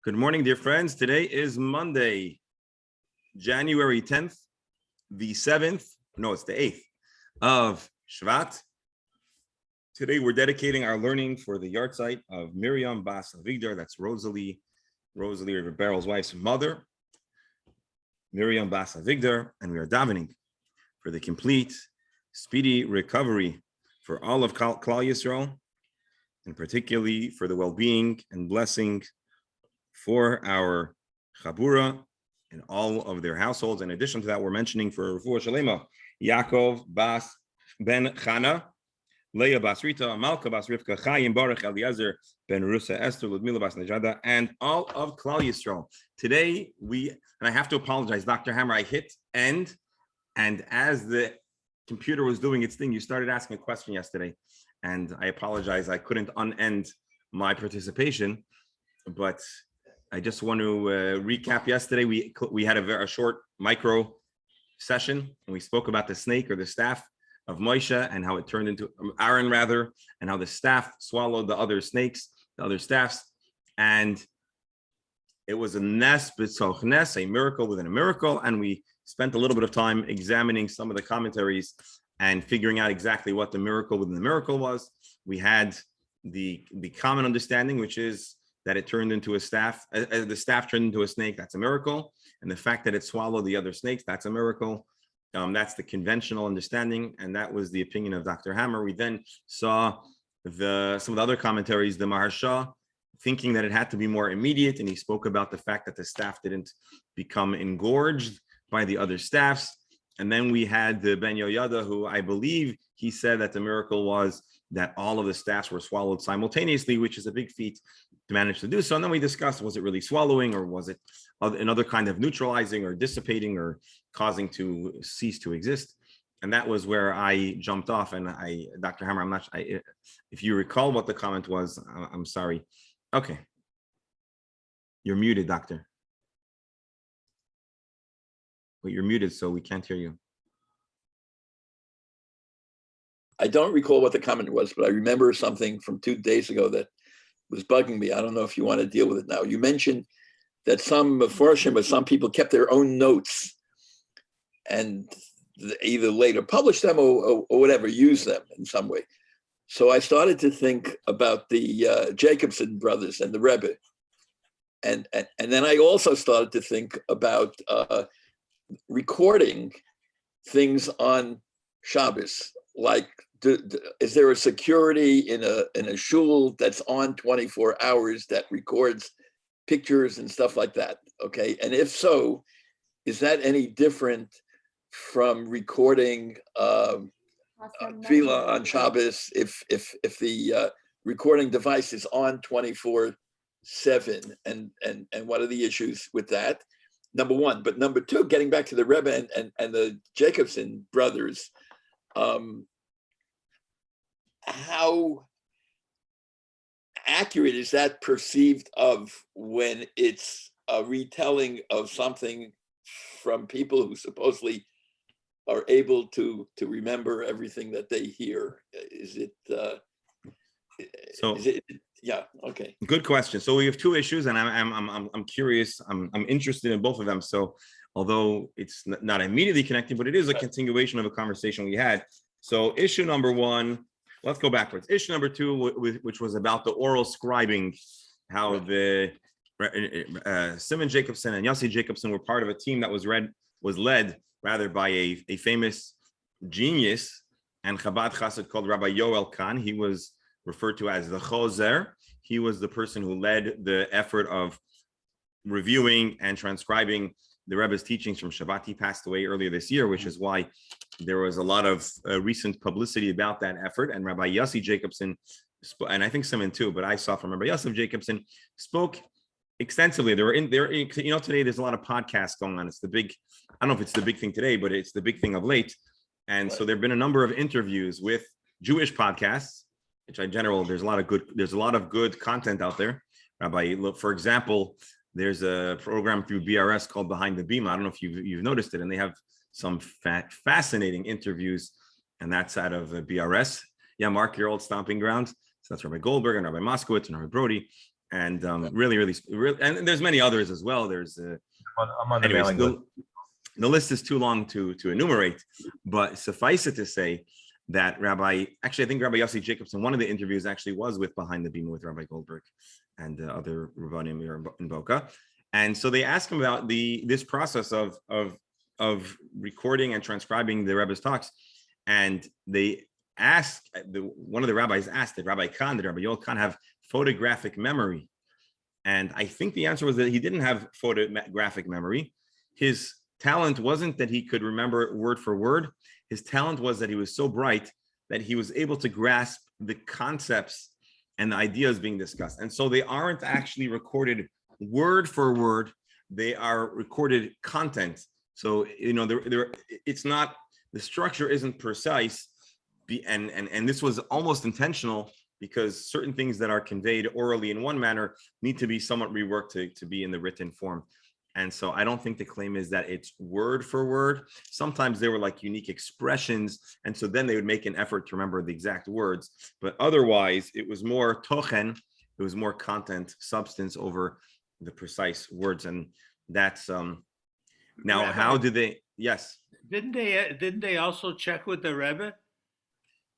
Good morning, dear friends. Today is Monday, January 10th, the 7th, no, it's the 8th of Shvat. Today, we're dedicating our learning for the yahrzeit of Miriam Bas Avigdor. That's Rosalie Barrel's wife's mother, Miriam Bas Avigdor, and we are davening for the complete, speedy recovery for all of Klal Yisrael, and particularly for the well-being and blessing for our Chabura and all of their households. In addition to that, we're mentioning for Refuah Shalema, Yaakov Bas Ben Chana, Leah Bas Rita, Malka Bas Rivka, Chaim Baruch Eliezer Ben Rusa, Esther, Ludmila Bas Najada, and all of Klal Yisrael. Today, and I have to apologize, Dr. Hammer, I hit end, and as the computer was doing its thing, you started asking a question yesterday, and I apologize, I couldn't unend my participation, but I just want to recap yesterday. We had a short micro session, and we spoke about the snake or the staff of Moshe and how it turned into Aaron, rather, and how the staff swallowed the other snakes, the other staffs, and it was a nes b'tzoch nes, a miracle within a miracle. And we spent a little bit of time examining some of the commentaries and figuring out exactly what the miracle within the miracle was. We had the common understanding, which is that it turned into a staff, the staff turned into a snake, that's a miracle. And the fact that it swallowed the other snakes, that's a miracle. That's the conventional understanding. And that was the opinion of Dr. Hammer. We then saw some of the other commentaries, the Maharsha, thinking that it had to be more immediate. And he spoke about the fact that the staff didn't become engorged by the other staffs. And then we had the Ben Yoyada, who I believe he said that the miracle was that all of the staffs were swallowed simultaneously, which is a big feat to manage to do so. And then we discussed, was it really swallowing, or was it another kind of neutralizing or dissipating or causing to cease to exist? And that was where I jumped off. And Dr. Hammer, if you recall what the comment was, I'm sorry. Okay. You're muted, doctor. But you're muted, so we can't hear you. I don't recall what the comment was, but I remember something from 2 days ago that was bugging me. I don't know if you want to deal with it now. You mentioned that some Meforshim, but some people kept their own notes and either later published them or whatever, use them in some way. So I started to think about the Jacobson brothers and the Rebbe. And then I also started to think about recording things on Shabbos, like is there a security in a shul that's on 24 hours that records pictures and stuff like that? Okay, and if so, is that any different from recording tefillah on Shabbos if the recording device is on 24/7? And what are the issues with that? Number one. But number two, getting back to the Rebbe and the Jacobson brothers, how accurate is that perceived of when it's a retelling of something from people who supposedly are able to remember everything that they hear? Yeah, okay. Good question. So we have two issues, and I'm curious. I'm interested in both of them. So although it's not immediately connected, but it is a continuation of a conversation we had. So issue number one, let's go backwards. Issue number two, which was about the oral scribing, how the Simon Jacobson and Yossi Jacobson were part of a team that was led by a famous genius and Chabad Chassid called Rabbi Yoel Kahn. He was referred to as the Chozer. He was the person who led the effort of reviewing and transcribing the Rebbe's teachings from Shabbat. He passed away earlier this year, which is why there was a lot of recent publicity about that effort. And Rabbi Yossi Jacobson, and I think Simon too, but I saw from Rabbi Yossi Jacobson, spoke extensively. Today there's a lot of podcasts going on. It's the big, I don't know if it's the big thing today, but it's the big thing of late. And so there've been a number of interviews with Jewish podcasts, which in general, there's a lot of good content out there. For example, there's a program through BRS called Behind the Beam. I don't know if you've noticed it, and they have some fascinating interviews, and that's out of BRS. Yeah, Mark, your old stomping ground. So that's Rabbi Goldberg and Rabbi Moskowitz and Rabbi Brody. And really, and there's many others as well. There's I'm on the anyways, mailing list. the list is too long to enumerate, but suffice it to say that I think Rabbi Yossi Jacobson, one of the interviews actually was with Behind the Beam with Rabbi Goldberg and other Rabbanim here in Boca. And so they asked him about this process of recording and transcribing the Rebbe's talks. And they asked, one of the rabbis asked, did Rabbi Yoel Khan have photographic memory? And I think the answer was that he didn't have photographic memory. His talent wasn't that he could remember word for word. His talent was that he was so bright that he was able to grasp the concepts and the ideas being discussed. And so they aren't actually recorded word for word. They are recorded content. So, it's not, the structure isn't precise. And this was almost intentional, because certain things that are conveyed orally in one manner need to be somewhat reworked to be in the written form. And so I don't think the claim is that it's word for word. Sometimes they were like unique expressions. And so then they would make an effort to remember the exact words. But otherwise, it was more tochen, it was more content, substance over the precise words. And that's now, Rabbi, how did they? Yes. Didn't they also check with the Rebbe?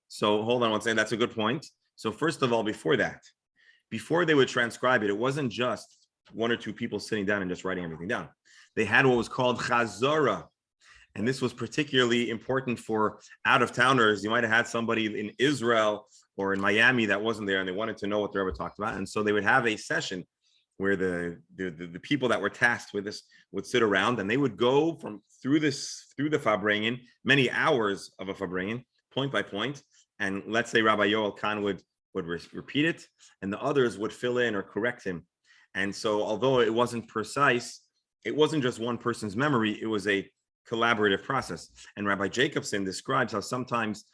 So hold on one second. That's a good point. So first of all, before they would transcribe it, it wasn't just one or two people sitting down and just writing everything down. They had what was called chazara. And this was particularly important for out-of-towners. You might have had somebody in Israel or in Miami that wasn't there, and they wanted to know what the Rebbe talked about. And so they would have a session where the people that were tasked with this would sit around, and they would go through the Farbrengen, many hours of a Farbrengen, point by point. And let's say Rabbi Yoel Khan would repeat it, and the others would fill in or correct him. And so although it wasn't precise, it wasn't just one person's memory, it was a collaborative process. And Rabbi Jacobson describes how sometimes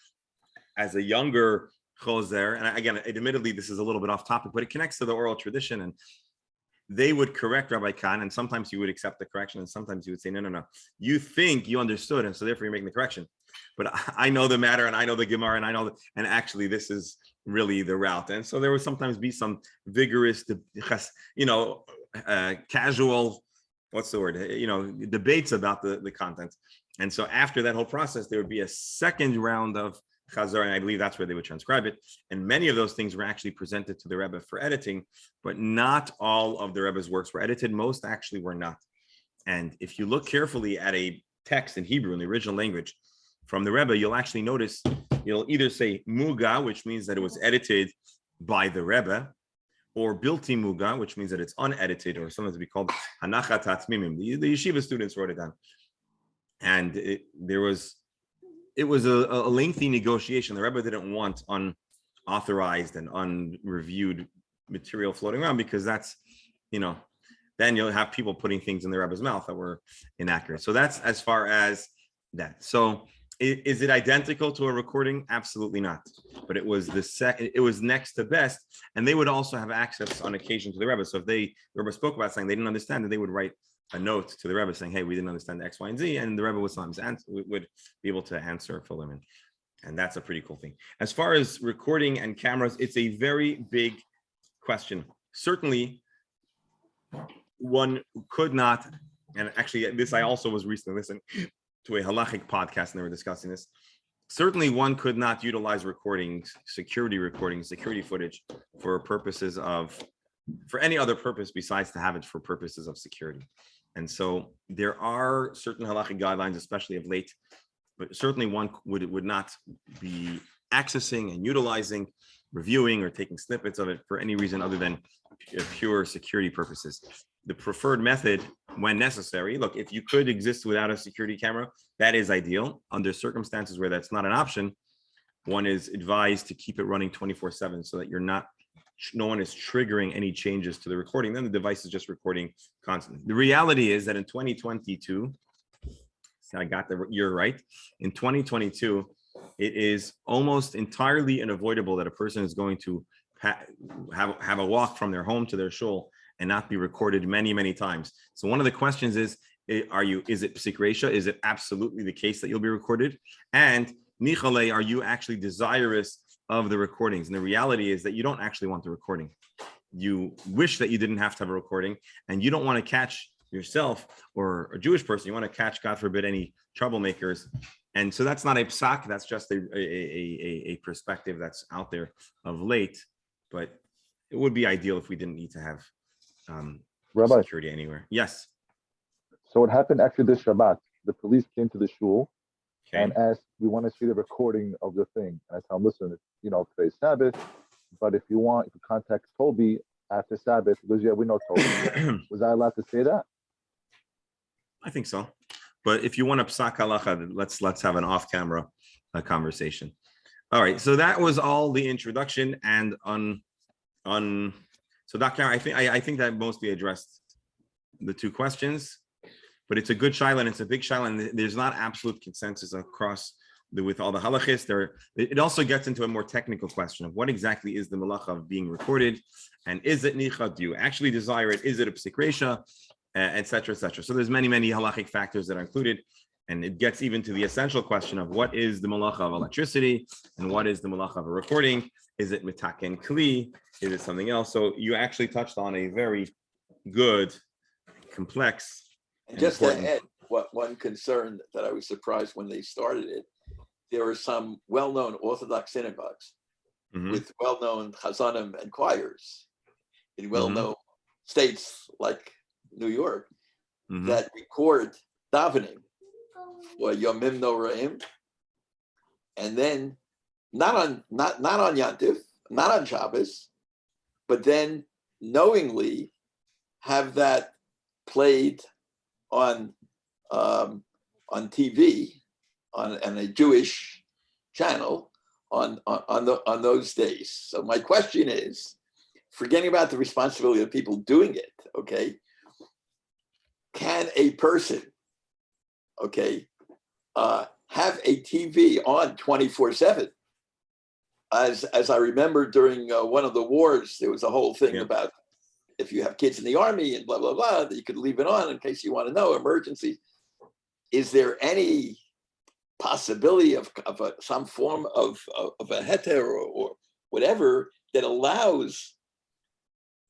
as a younger choser, and again, admittedly, this is a little bit off topic, but it connects to the oral tradition, and they would correct Rabbi Khan, and sometimes he would accept the correction, and sometimes he would say, no, you think you understood, and so therefore you're making the correction. But I know the matter, and I know the Gemara, and actually this is really the route. And so there would sometimes be some vigorous, casual, what's the word, debates about the content. And so after that whole process, there would be a second round of chazar, and I believe that's where they would transcribe it. And many of those things were actually presented to the Rebbe for editing, but not all of the Rebbe's works were edited. Most actually were not. And if you look carefully at a text in Hebrew, in the original language, from the Rebbe, you'll actually notice, you'll either say muga, which means that it was edited by the Rebbe, or bilti muga, which means that it's unedited, or sometimes we call hanachat hatmimim. The yeshiva students wrote it down. And it was a lengthy negotiation. The Rebbe didn't want unauthorized and unreviewed material floating around, because that's, then you'll have people putting things in the Rebbe's mouth that were inaccurate. So that's as far as that. So is it identical to a recording? Absolutely not. But it was it was next to best. And they would also have access on occasion to the Rebbe. So if the Rebbe spoke about something they didn't understand, then they would write a note to the Rebbe saying, hey, we didn't understand X, Y, and Z. And the Rebbe would sometimes would be able to answer for them. And that's a pretty cool thing. As far as recording and cameras, it's a very big question. Certainly, one could not, and actually this I also was recently listening to a halachic podcast, and they were discussing this. Certainly one could not utilize security footage for any other purpose besides to have it for purposes of security. And so there are certain halachic guidelines, especially of late, but certainly one would not be accessing and utilizing, reviewing, or taking snippets of it for any reason other than pure security purposes. The preferred method, when necessary, look, if you could exist without a security camera, that is ideal. Under circumstances where that's not an option, one is advised to keep it running 24/7 so that no one is triggering any changes to the recording. Then the device is just recording constantly. The reality is that in 2022, I got the year right, in 2022, it is almost entirely unavoidable that a person is going to have a walk from their home to their shul and not be recorded many, many times. So one of the questions is it psik reisha? Is it absolutely the case that you'll be recorded? And nichale, are you actually desirous of the recordings? And the reality is that you don't actually want the recording. you wish that you didn't have to have a recording, and you don't want to catch yourself or a Jewish person. You want to catch, God forbid, any troublemakers. And so that's not a psak, that's just a perspective that's out there of late. But it would be ideal if we didn't need to have Rabbi, security anywhere. Yes. so what happened after this Shabbat? The police came to the shul Okay. and asked, we want to see the recording of the thing. And I tell them, listen, today's Sabbath, but if you contact Toby after Sabbath, he goes, yeah, we know Toby. Was I allowed to say that? I think so. But if you want to psak halacha, let's have an off-camera conversation. All right. So that was all the introduction, and so Dr. I think that mostly addressed the two questions, but it's a good shaila and it's a big shaila, and there's not absolute consensus across with all the halachis. It also gets into a more technical question of what exactly is the malacha of being recorded, and is it nicha? Do you actually desire it? Is it a psik resha? Et cetera, et cetera. So there's many halachic factors that are included, and it gets even to the essential question of what is the malacha of electricity and what is the malacha of a recording. Is it mitaken kli? Is it something else? So you actually touched on a very good, complex, and just important. To add, one concern that I was surprised when they started it, there are some well-known Orthodox synagogues with well-known chazanim and choirs in well-known states like New York that record davening or Yomim Noraim, and then not on Yantif, not on Shabbos, but then knowingly have that played on TV on a Jewish channel on those days. So my question is, forgetting about the responsibility of people doing it, okay? Can a person, okay, have a TV on 24/7? As I remember during one of the wars, there was a whole thing about if you have kids in the army and blah, blah, blah, that you could leave it on in case you want to know emergencies. Is there any possibility of some form of a heter or whatever that allows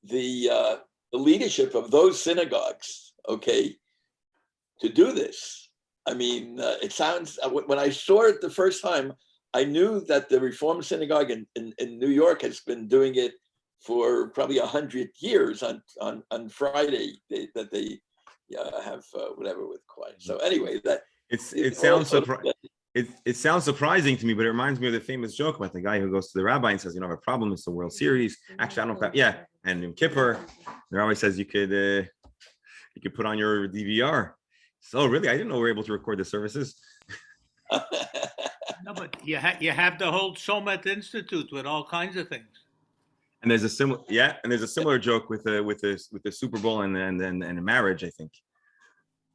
the leadership of those synagogues, okay, to do this? I mean, it sounds, when I saw it the first time, I knew that the Reform Synagogue in New York has been doing it for probably 100 years on Friday, that they have whatever with quiet. So anyway, that it sounds surprising to me, but it reminds me of the famous joke about the guy who goes to the rabbi and says, "You know, I have a problem. It's the World Series." Actually, I don't know if that. Yeah, and in Kippur, the rabbi says you could put on your DVR. So really, I didn't know we were able to record the services. No, but you have the whole Somet Institute with all kinds of things. And there's a similar joke with the Super Bowl and a marriage, I think.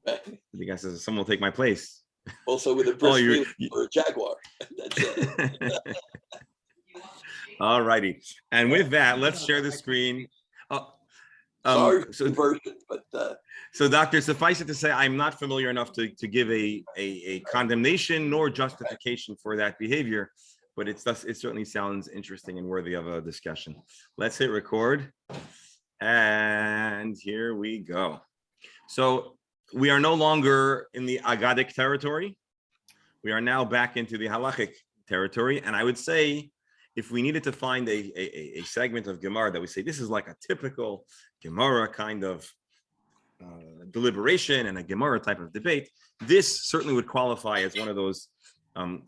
The guy says someone will take my place. Also with a Bruce or a Jaguar. That's it. All righty. And with that, let's share the screen. Sorry for the version, but so, Doctor, suffice it to say, I'm not familiar enough to give a condemnation nor justification for that behavior, but it certainly sounds interesting and worthy of a discussion. Let's hit record, and here we go. So we are no longer in the Agadic territory. We are now back into the halachic territory, and I would say, if we needed to find a segment of Gemara that we say this is like a typical Gemara kind of deliberation and a Gemara type of debate, this certainly would qualify as one of those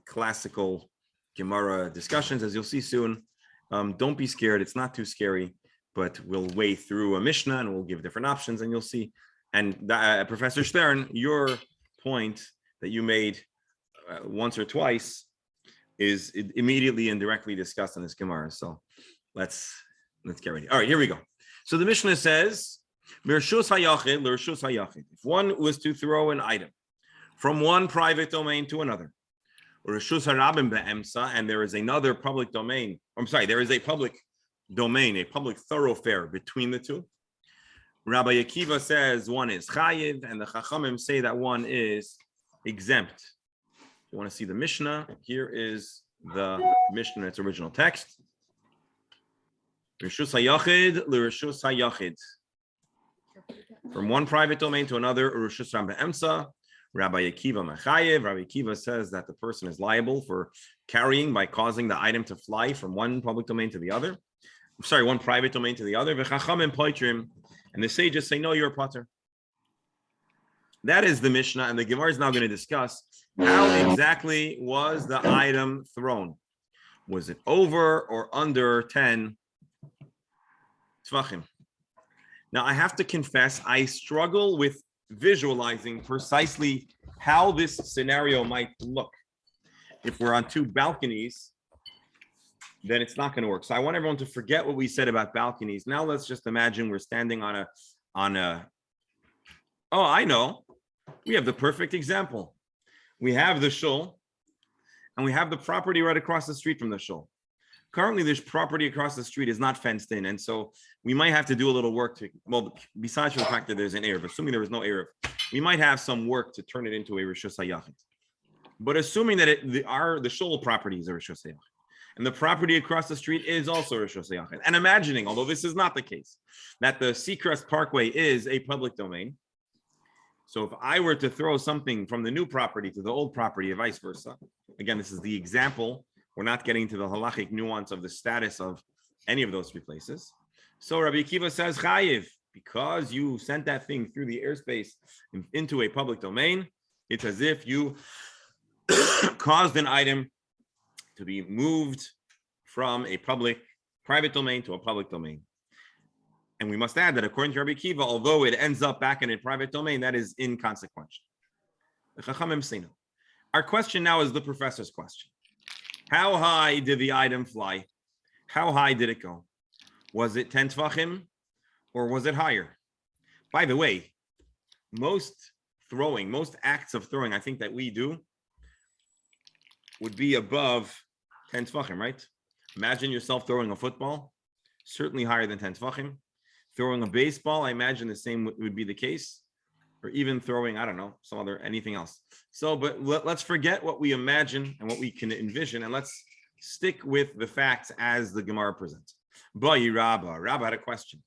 classical Gemara discussions, as you'll see soon. Don't be scared. It's not too scary, but we'll wade through a Mishnah and we'll give different options and you'll see. And Professor Stern, your point that you made once or twice is immediately and directly discussed in this Gemara. So let's get ready. All right, here we go. So the Mishnah says, if one was to throw an item from one private domain to another, and there is another public domain, there is a public domain, a public thoroughfare between the two, Rabbi Akiva says one is chayiv, and the Chachamim say that one is exempt. If you want to see the Mishnah, here is the Mishnah in its original text. Rishus hayachid l'rishus hayachid. From one private domain to another, Rishus Ram be'emsa. Rabbi Akiva Machayev. Rabbi Akiva says that the person is liable for carrying by causing the item to fly from one public domain to the other. Sorry, one private domain to the other. V'chachamim poitrim, and the sages say, no, you're a potter. That is the Mishnah, and the Gemara is now going to discuss how exactly was the item thrown. Was it over or under 10 tvachim? Now, I have to confess, I struggle with visualizing precisely how this scenario might look. If we're on two balconies, then it's not going to work. So I want everyone to forget what we said about balconies. Now let's just imagine we're standing on a. Oh, I know. We have the perfect example. We have the shul, and we have the property right across the street from the shul. Currently, this property across the street is not fenced in, and so we might have to do a little work to, well, besides the fact that there's an Erev, assuming there was no Erev, we might have some work to turn it into a Rishus HaYachid. But assuming that the shul property is a Rishus HaYachid, and the property across the street is also a Rishus HaYachid, and imagining, although this is not the case, that the Seacrest Parkway is a public domain, so if I were to throw something from the new property to the old property and vice versa, again, this is the example. We're not getting into the halachic nuance of the status of any of those three places. So Rabbi Akiva says, Chayiv, because you sent that thing through the airspace into a public domain, it's as if you caused an item to be moved from a private domain to a public domain. And we must add that according to Rabbi Akiva, although it ends up back in a private domain, that is inconsequential. The Chachamim say no. Our question now is the professor's question. How high did the item fly? How high did it go? Was it 10 tvachim or was it higher? By the way, most acts of throwing, I think that we do, would be above 10 tvachim, right? Imagine yourself throwing a football, certainly higher than 10 tvachim. Throwing a baseball, I imagine the same would be the case. Or even throwing, I don't know, anything else. So, but let's forget what we imagine and what we can envision, and let's stick with the facts as the Gemara presents. Rabba had a question.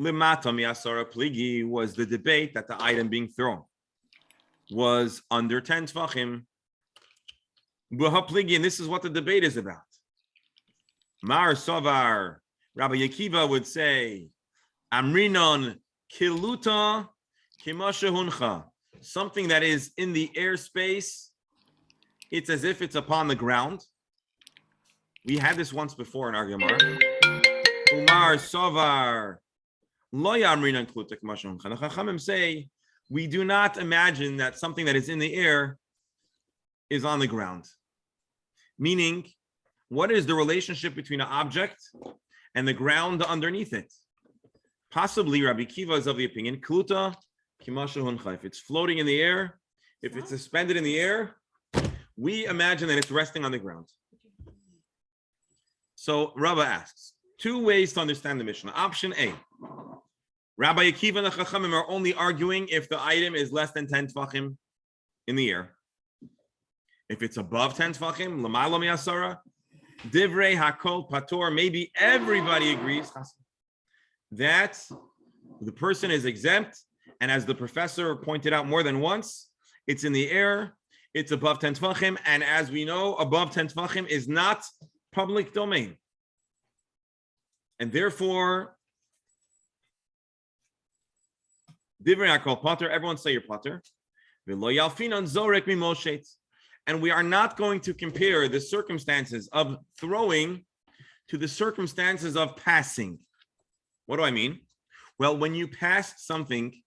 Limata mi'asara pligi was the debate that the item being thrown was under 10 tvachim. Buha pligi, and this is what the debate is about. Mar Sovar, Rabbi Akiva would say, Amrinon Kiluta Kimashahuncha, something that is in the airspace, it's as if it's upon the ground. We had this once before in our Gemara. Umar Sovar Loya Amrinan Kiluta Kimashahuncha. The Chachamim say we do not imagine that something that is in the air is on the ground. Meaning, what is the relationship between an object and the ground underneath it? Possibly, Rabbi Akiva is of the opinion, Kluta Kimashahuncha. If it's floating in the air, if it's suspended in the air, we imagine that it's resting on the ground. So Rabbi asks, two ways to understand the Mishnah. Option A, Rabbi Akiva and the Chachamim are only arguing if the item is less than 10 tvachim in the air. If it's above 10 tvachim, Lamalo mi'asara, Divrei Hakol Pator, maybe everybody agrees that the person is exempt, and as the professor pointed out more than once, it's in the air, it's above 10 tvachim, and as we know, above 10 tvachim is not public domain. And therefore, Divrei Hakol Pator, everyone say your Pator. V'lo yalfinon zorek mimoshet. And we are not going to compare the circumstances of throwing to the circumstances of passing. What do I mean? Well, when you pass something,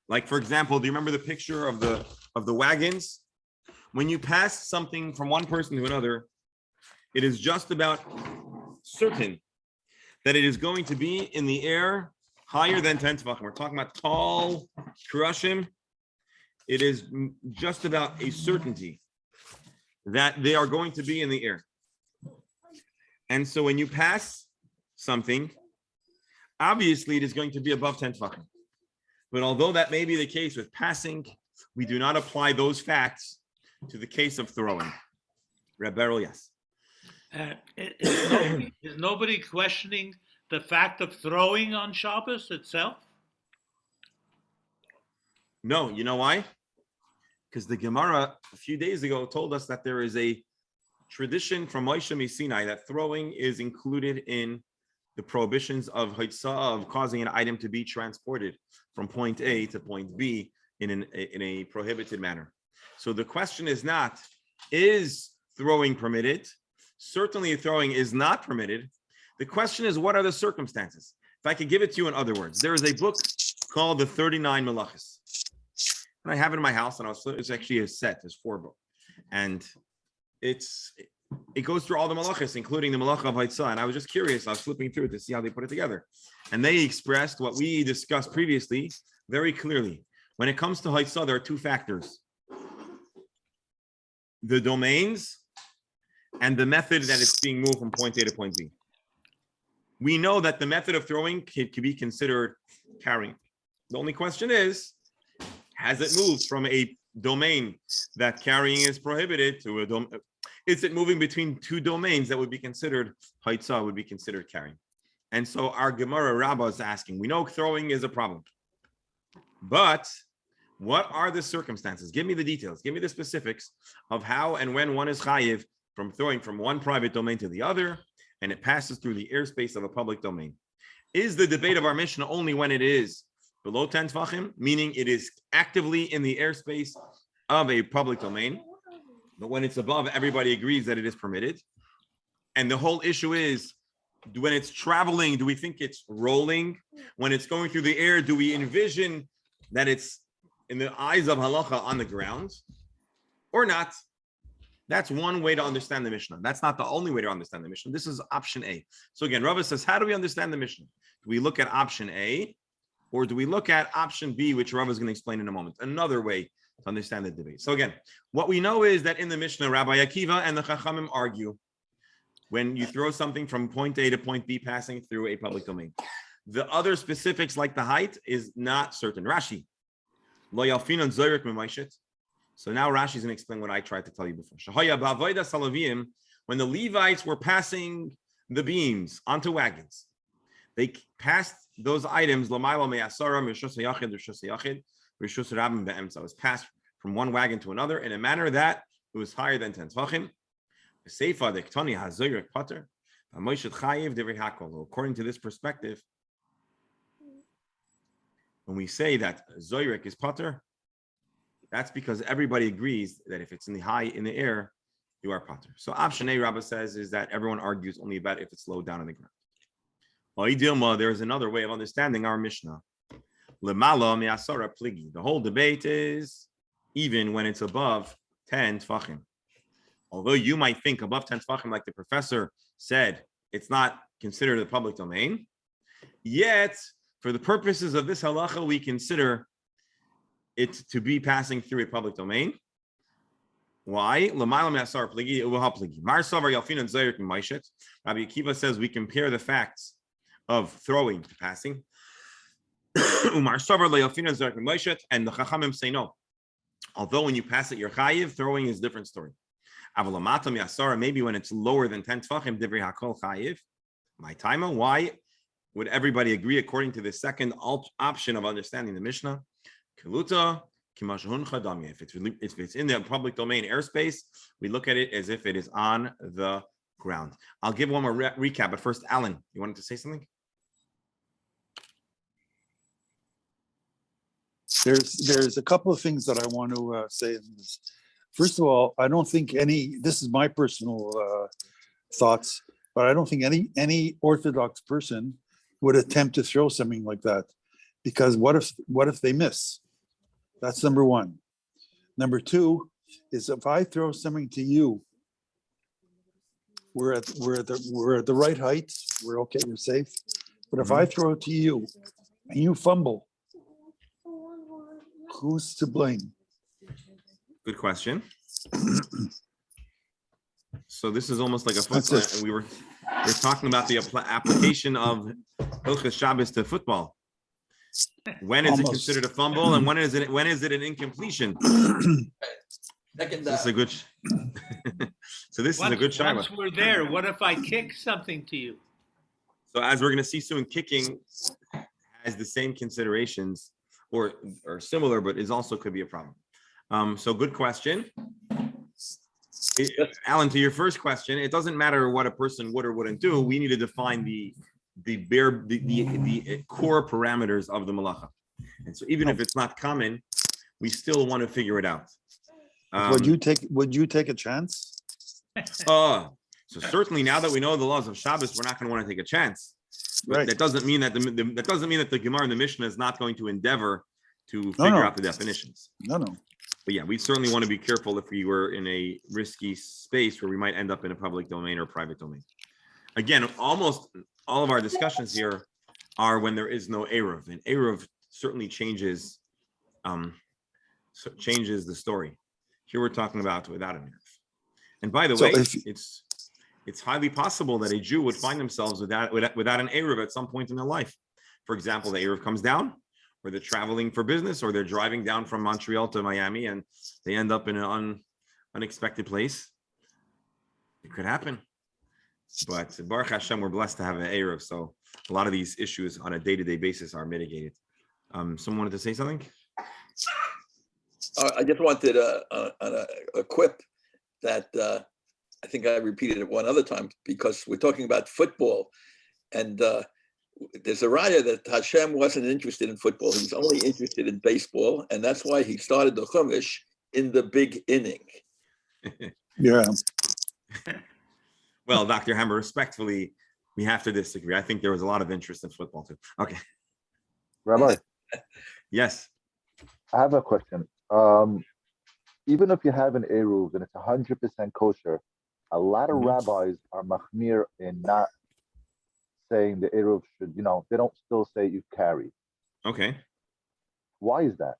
like for example, do you remember the picture of the wagons? When you pass something from one person to another, it is just about certain that it is going to be in the air higher than 10 tvachim. We're talking about tall krushim. It is just about a certainty that they are going to be in the air. And so when you pass something, obviously it is going to be above 10 tvachim. But although that may be the case with passing, we do not apply those facts to the case of throwing. Reb Beryl, yes. Is nobody questioning the fact of throwing on Shabbos itself? No, you know why? Because the Gemara a few days ago told us that there is a tradition from Moshe Sinai that throwing is included in the prohibitions of Haitzah, of causing an item to be transported from point A to point B in a prohibited manner. So the question is not, is throwing permitted? Certainly throwing is not permitted. The question is, what are the circumstances? If I could give it to you in other words, there is a book called The 39 Melachos. And I have it in my house, and it's actually a set, there's 4 books. And it goes through all the malachas, including the malacha of Haitzah. And I was just curious, I was flipping through it to see how they put it together. And they expressed what we discussed previously very clearly. When it comes to Haitzah, there are 2 factors: the domains and the method that it's being moved from point A to point B. We know that the method of throwing can be considered carrying. The only question is, has it moved from a domain that carrying is prohibited to a domain? Is it moving between 2 domains that would be considered Haitzah, would be considered carrying? And so our Gemara Rabbah is asking, we know throwing is a problem, but what are the circumstances? Give me the details. Give me the specifics of how and when one is chayiv from throwing from one private domain to the other, and it passes through the airspace of a public domain. Is the debate of our Mishnah only when it is below 10 tefachim, meaning it is actively in the airspace of a public domain, but when it's above, everybody agrees that it is permitted? And the whole issue is, when it's traveling, do we think it's rolling? When it's going through the air, do we envision that it's, in the eyes of halacha, on the ground or not? That's one way to understand the Mishnah. That's not the only way to understand the Mishnah. This is option A. So again, Rava says, how do we understand the Mishnah? Do we look at option A, or do we look at option B, which Rava is going to explain in a moment? Another way to understand the debate. So again, what we know is that in the Mishnah, Rabbi Akiva and the Chachamim argue when you throw something from point A to point B passing through a public domain. The other specifics, like the height, is not certain. Rashi, Lo yalfinon zoyrek memaishet. So now Rashi is going to explain what I tried to tell you before. Shahaya ba'avoda salavim, when the Levites were passing the beams onto wagons, they passed those items. Lamayla me'asara rishus hayachid rishus hayachid rishus rabim be'emtza. It was passed from one wagon to another in a manner that it was higher than 10 tvachim. Seifa dektani hazoyrek pater. According to this perspective, when we say that zoyrek is pater, that's because everybody agrees that if it's in the air, you are pater. So option A, Rabbah says, is that everyone argues only about if it's low down on the ground. There is another way of understanding our Mishnah. The whole debate is even when it's above 10 tefachim. Although you might think above 10 tefachim, like the professor said, it's not considered a public domain, yet for the purposes of this halacha, we consider it to be passing through a public domain. Why? Rabbi Akiva says we compare the facts of throwing to passing. And the Chachamim say no. Although when you pass it, you're chayiv, throwing is a different story. Maybe when it's lower than 10 tefachim, divrei hakol chayiv. My timer, why would everybody agree according to the second option of understanding the Mishnah? Kiluta, if it's in the public domain airspace, we look at it as if it is on the ground. I'll give one more recap, but first, Alan, you wanted to say something? There's a couple of things that I want to say in this. First of all, I don't think this is my personal thoughts, but I don't think any Orthodox person would attempt to throw something like that, because what if they miss? That's number one. Number two is, if I throw something to you, we're at the right height, we're okay, we're safe. But if I throw it to you and you fumble, who's to blame? Good question. So this is almost like a football. We're talking about the application of Hilchos Shabbos to football. When is it considered a fumble, and when is it an incompletion? Second This is a that. good. So this is a good shaila. Once we're there, what if I kick something to you? So as we're going to see soon, kicking has the same considerations or similar, but is also could be a problem. So good question. Alan, to your first question, it doesn't matter what a person would or wouldn't do. We need to define the core parameters of the malacha. And so even if it's not common, we still want to figure it out. Would you take a chance? So certainly now that we know the laws of Shabbos, we're not going to want to take a chance. But Right. that doesn't mean that the Gemara and the Mishnah is not going to endeavor to figure out the definitions. No. But yeah, we certainly want to be careful if we were in a risky space where we might end up in a public domain or private domain. Again, almost all of our discussions here are when there is no Eruv, and Eruv certainly changes the story. Here we're talking about without an Eruv. And by the way, it's highly possible that a Jew would find themselves without an Eruv at some point in their life. For example, the Eruv comes down, or they're traveling for business, or they're driving down from Montreal to Miami, and they end up in an unexpected place. It could happen. But Baruch Hashem, we're blessed to have an Eruv, so a lot of these issues on a day-to-day basis are mitigated. Someone wanted to say something? I just wanted a quip that I think I repeated it one other time because we're talking about football, and there's a raya that Hashem wasn't interested in football. He was only interested in baseball, and that's why he started the Chumash in the big inning. Yeah. Well, Dr. Hammer, respectfully, we have to disagree. I think there was a lot of interest in football too. Okay. Rabbi, Yes. I have a question. Even if you have an Eruv and it's 100% kosher, a lot of rabbis are machmir in not saying the Eruv should, they don't still say you carry. Okay. Why is that?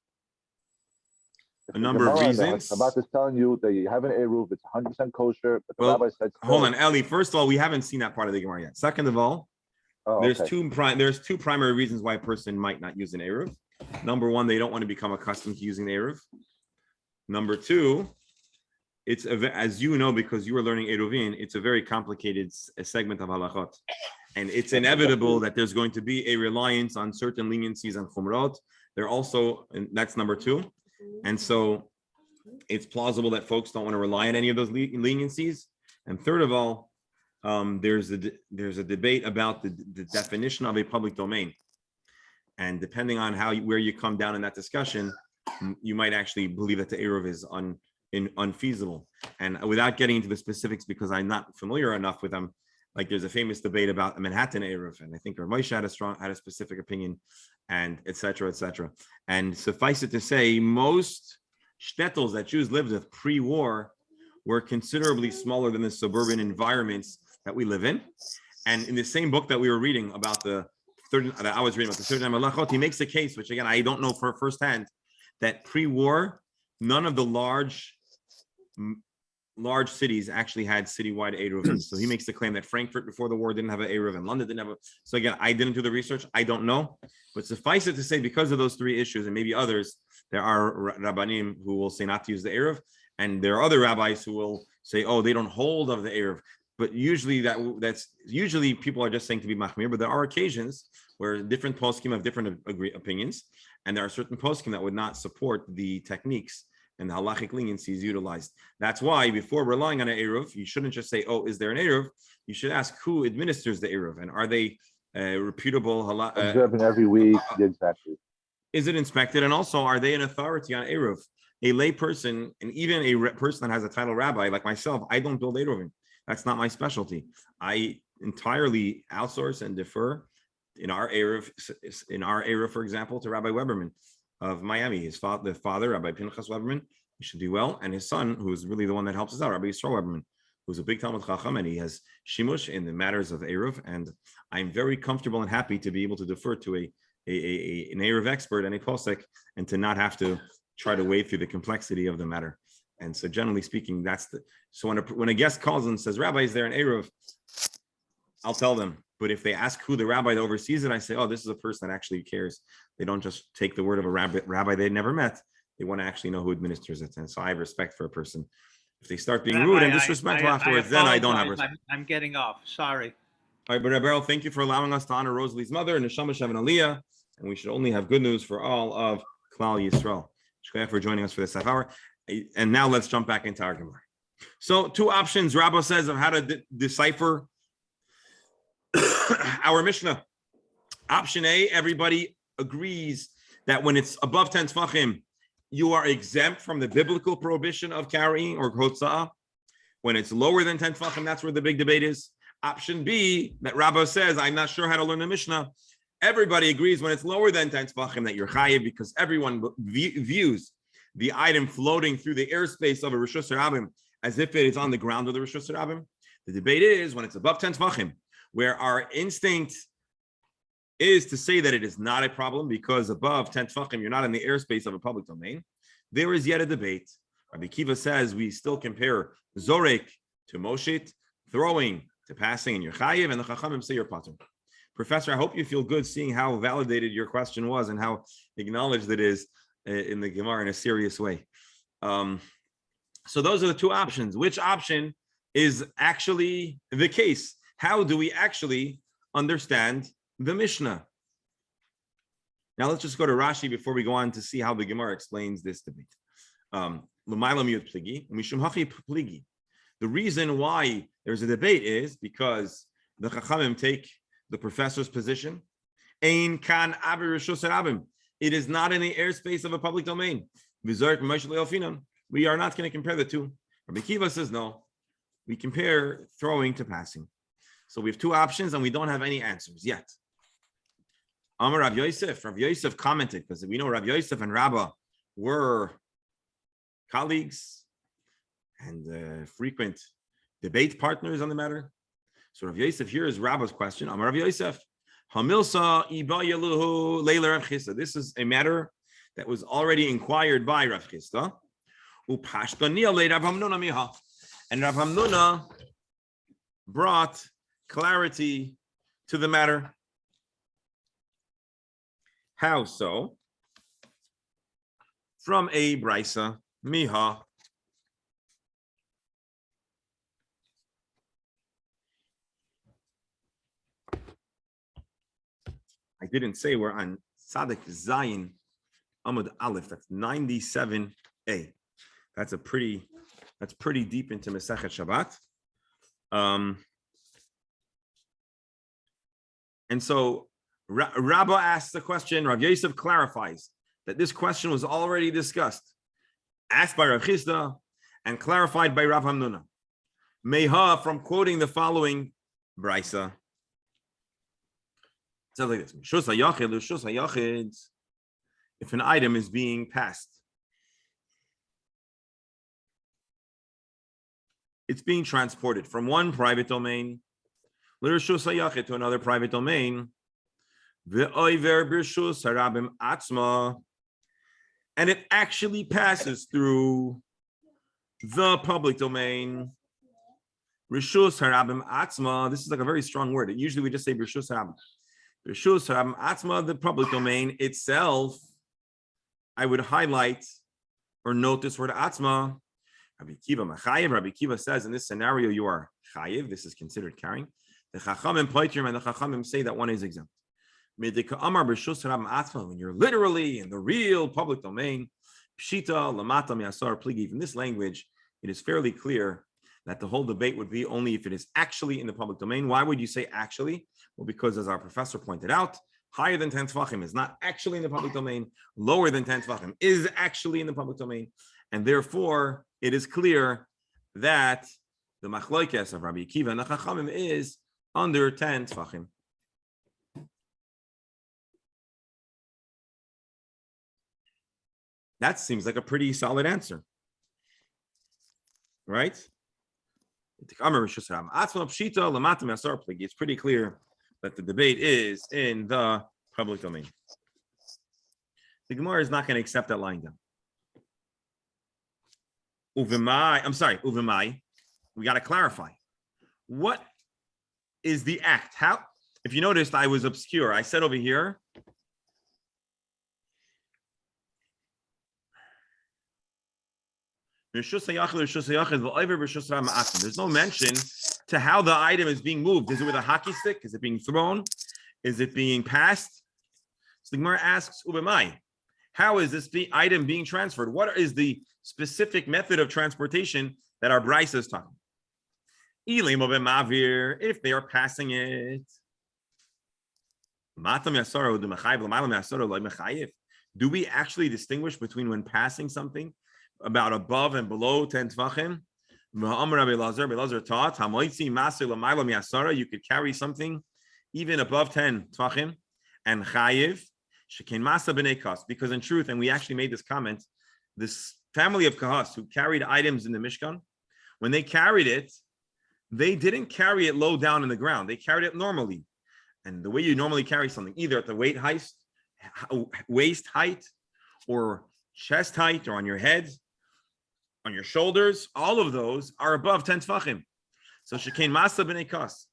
If A the number of Gemara and the reasons. Shabbat is telling you that you have an Eruv, it's 100% kosher, but the Well, rabbi said, hold on, Ellie. First of all, we haven't seen that part of the Gemara yet. Second of all, there's two primary reasons why a person might not use an Eruv. Number one, they don't want to become accustomed to using the Eruv. Number two, it's as you know, because you were learning Eruvin, it's a very complicated segment of halachot. And it's inevitable that there's going to be a reliance on certain leniencies and chumrot. They're also, and that's number two. And so it's plausible that folks don't want to rely on any of those leniencies. And third of all, there's a debate about the definition of a public domain. And depending on where you come down in that discussion, you might actually believe that the Eruv is unfeasible. And without getting into the specifics, because I'm not familiar enough with them, like there's a famous debate about a Manhattan Eruv, and I think Rav Moshe had a specific opinion, and et cetera, et cetera. And suffice it to say, most shtetls that Jews lived with pre-war were considerably smaller than the suburban environments that we live in. And in the same book that we were reading about that I was reading about the 39 Malachot, he makes a case, which again, I don't know for firsthand, that pre-war, none of the large cities actually had citywide Eruv. So he makes the claim that Frankfurt before the war didn't have an Eruv and London didn't have a. So again, I didn't do the research. I don't know. But suffice it to say, because of those three issues and maybe others, there are Rabbanim who will say not to use the Eruv. And there are other rabbis who will say, oh, they don't hold of the Eruv. But usually that's people are just saying to be machmir, but there are occasions where different poskim have different opinions. And there are certain poskim that would not support the techniques and the halachic leniencies utilized. That's why before relying on an Eruv, you shouldn't just say, oh, is there an Eruv? You should ask who administers the Eruv, and are they reputable? Observing every week, exactly. Is it inspected? And also, are they an authority on Eruv? A lay person, and even a person that has a title rabbi, like myself, I don't build Eruvim. That's not my specialty. I entirely outsource and defer in our Eruv, for example, to Rabbi Weberman of Miami. His father, Rabbi Pinchas Weberman, he should do well, and his son, who is really the one that helps us out, Rabbi Yisrael Weberman, who's a big Talmud Chacham, and he has shimush in the matters of Eruv, and I'm very comfortable and happy to be able to defer to an Eruv expert and a posek, and to not have to try to wade through the complexity of the matter. And so, generally speaking, so when a guest calls and says, "Rabbi, is there an Eruv?" I'll tell them. But if they ask who the rabbi that oversees it, I say, oh, this is a person that actually cares. They don't just take the word of a rabbi they never met. They want to actually know who administers it. And so I have respect for a person. If they start being Rabbi, rude and disrespectful afterwards, then I don't have apologize. respect. I'm getting off. Sorry. All right, but Rabbi Earl, thank you for allowing us to honor Rosalie's mother and Neshama Shev and Aliyah. And we should only have good news for all of Klal Yisrael. Shkoyach for joining us for this half hour. And now let's jump back into our Gemara. So 2 options, Rabbi says, of how to decipher our Mishnah. Option A, everybody agrees that when it's above 10 tefachim, you are exempt from the biblical prohibition of carrying or hotzah. When it's lower than 10 tefachim, that's where the big debate is. Option B, that Rabbi says, I'm not sure how to learn the Mishnah. Everybody agrees when it's lower than 10 tefachim that you're chayiv because everyone views the item floating through the airspace of a Rishus Harabim as if it is on the ground of the Rishus Harabim. The debate is when it's above 10 tefachim, where our instinct is to say that it is not a problem because above 10 tefachim, you're not in the airspace of a public domain. There is yet a debate. Rabbi Kiva says we still compare zorek to moshit, throwing to passing in your chayiv, and the chachamim say you're patur. Professor, I hope you feel good seeing how validated your question was and how acknowledged it is in the Gemara in a serious way. So those are the 2 options. Which option is actually the case? How do we actually understand the Mishnah? Now let's just go to Rashi before we go on to see how the Gemara explains this debate. The reason why there's a debate is because the Chachamim take the professor's position. It is not in the airspace of a public domain. We are not going to compare the 2. Rabbi Kiva says no. We compare throwing to passing. So we have 2 options and we don't have any answers yet. Amar Rav Yosef commented, because we know Rav Yosef and Rabbah were colleagues and frequent debate partners on the matter. So Rav Yosef, here is Rabbah's question. Amar Rav Yosef, Hamilsa iba yaluhu leila Rav Chisda. This is a matter that was already inquired by Rav Chisda. Upashtaniya le Rav Hamnuna miha. And Rav Hamnuna brought clarity to the matter. How so? From a brisa, miha. I didn't say we're on Sadik Zayin Amud Aleph. That's 97a. That's pretty deep into Masechet Shabbat. And so Rabbah asks the question. Rav Yosef clarifies that this question was already discussed, asked by Rav Chisda, and clarified by Rav Hamnuna. Meha, from quoting the following brisa. It says like this: if an item is being passed, it's being transported from one private domain to another private domain, and it actually passes through the public domain. Rishus harabim atzma. This is like a very strong word. Usually we just say rishus harabim. Rishus harabim atzma, the public domain itself. I would highlight or note this word atzma. Rabbi Kiva machayev. Rabbi Kiva says in this scenario you are chayev. This is considered carrying. The chachamim poitrim and the chachamim say that one is exempt. When you're literally in the real public domain, pshita lamata miasar pligi. In this language, it is fairly clear that the whole debate would be only if it is actually in the public domain. Why would you say actually? Well, because as our professor pointed out, higher than 10 tefachim is not actually in the public domain. Lower than 10 tefachim is actually in the public domain. And therefore, it is clear that the machloikes of Rabbi Akiva and the Chachamim is under 10 tefachim. That seems like a pretty solid answer, right? It's pretty clear that the debate is in the public domain. The Gemara is not going to accept that line down. Uvimai. We got to clarify. What is the act? How? If you noticed, I was obscure. I said over here, There's no mention to how the item is being moved. Is it with a hockey stick? Is it being thrown? Is it being passed? So the Gemara asks, Ubemai, how is this item being transferred? What is the specific method of transportation that our Bryce is talking? If they are passing it. Do we actually distinguish between when passing something about above and below 10 tvachim? Belazar taught, you could carry something even above 10 tvachim and chayiv, because in truth, and we actually made this comment, this family of kahas who carried items in the Mishkan, when they carried it, they didn't carry it low down in the ground. They carried it normally. And the way you normally carry something, either at the waist height, or chest height, or on your head, on your shoulders, all of those are above 10 tfachim. So shekain masa b'nei kas.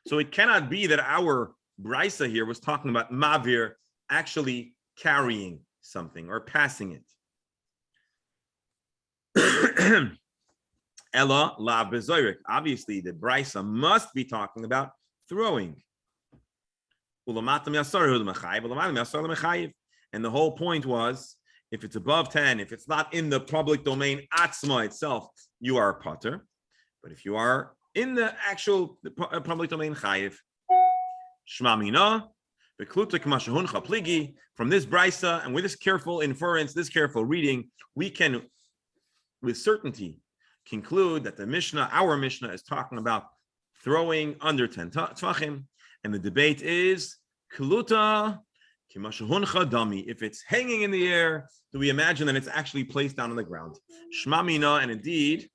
So it cannot be that our brisa here was talking about mavir actually carrying something or passing it. Ella la bezoyrek. Obviously, the brisa must be talking about throwing. And the whole point was, if it's above 10, if it's not in the public domain atzma itself, you are a potter. But if you are in the actual public domain, chayiv. Shma mina, v'kluta k'mashahun chapligi. From this brisa and with this careful inference, this careful reading, we can, with certainty, conclude that the Mishnah, our Mishnah, is talking about throwing under 10 tvachim, and the debate is kluta kimashahuncha dami. If it's hanging in the air, do we imagine that it's actually placed down on the ground? Shma mina, and indeed,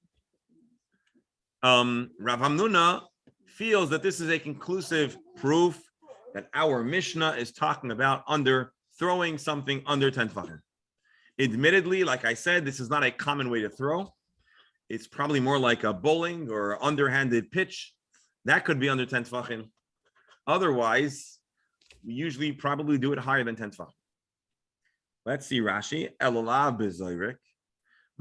Rav Hamnuna feels that this is a conclusive proof that our Mishnah is talking about under throwing something under 10 tvachim. Admittedly, like I said, this is not a common way to throw. It's probably more like a bowling or underhanded pitch. That could be under 10 tvachim. Otherwise, we usually probably do it higher than 10 tvachim. Let's see Rashi. Elolav bezoyrek,